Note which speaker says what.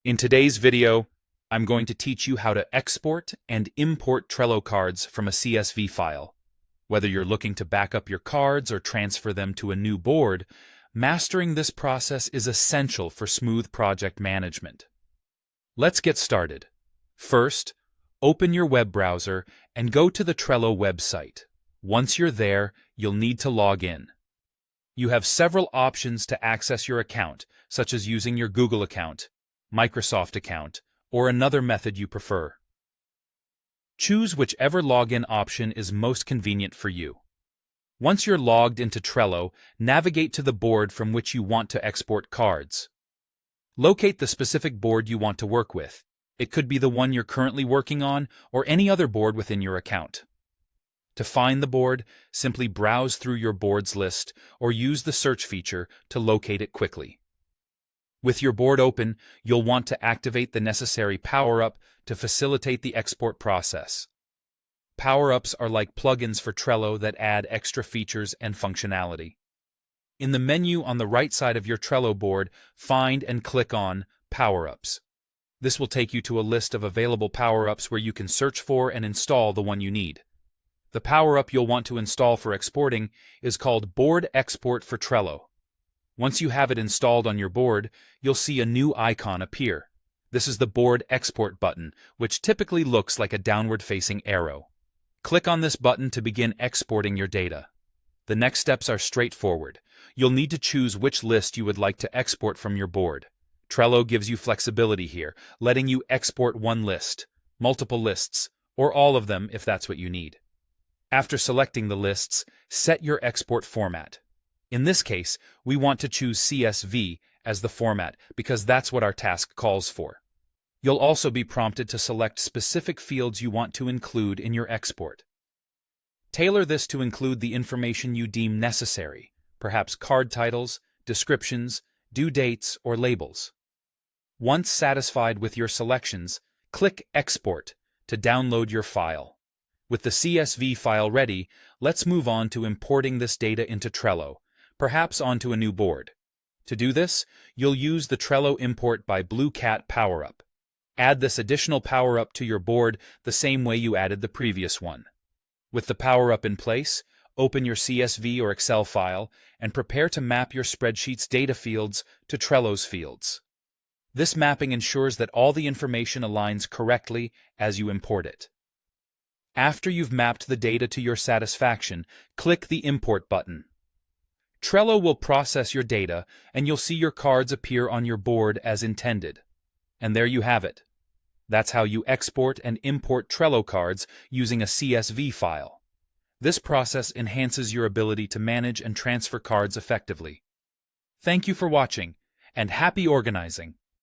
Speaker 1: In today's video, I'm going to teach you how to export and import Trello cards from a CSV file. Whether you're looking to back up your cards or transfer them to a new board, mastering this process is essential for smooth project management. Let's get started. First, open your web browser and go to the Trello website. Once you're there, you'll need to log in. You have several options to access your account, such as using your Google account, Microsoft account, or another method you prefer. Choose whichever login option is most convenient for you. Once you're logged into Trello, navigate to the board from which you want to export cards. Locate the specific board you want to work with. It could be the one you're currently working on or any other board within your account. To find the board, simply browse through your boards list or use the search feature to locate it quickly. With your board open, you'll want to activate the necessary power-up to facilitate the export process. Power-ups are like plugins for Trello that add extra features and functionality. In the menu on the right side of your Trello board, find and click on Power-ups. This will take you to a list of available power-ups where you can search for and install the one you need. The power-up you'll want to install for exporting is called Board Export for Trello. Once you have it installed on your board, you'll see a new icon appear. This is the Board Export button, which typically looks like a downward-facing arrow. Click on this button to begin exporting your data. The next steps are straightforward. You'll need to choose which list you would like to export from your board. Trello gives you flexibility here, letting you export one list, multiple lists, or all of them if that's what you need. After selecting the lists, set your export format. In this case, we want to choose CSV as the format because that's what our task calls for. You'll also be prompted to select specific fields you want to include in your export. Tailor this to include the information you deem necessary, perhaps card titles, descriptions, due dates, or labels. Once satisfied with your selections, click Export to download your file. With the CSV file ready, let's move on to importing this data into Trello, perhaps onto a new board. To do this, you'll use the Trello Import by Blue Cat power-up. Add this additional power-up to your board the same way you added the previous one. With the power-up in place, open your CSV or Excel file and prepare to map your spreadsheet's data fields to Trello's fields. This mapping ensures that all the information aligns correctly as you import it. After you've mapped the data to your satisfaction, click the Import button. Trello will process your data, and you'll see your cards appear on your board as intended. And there you have it. That's how you export and import Trello cards using a CSV file. This process enhances your ability to manage and transfer cards effectively. Thank you for watching, and happy organizing!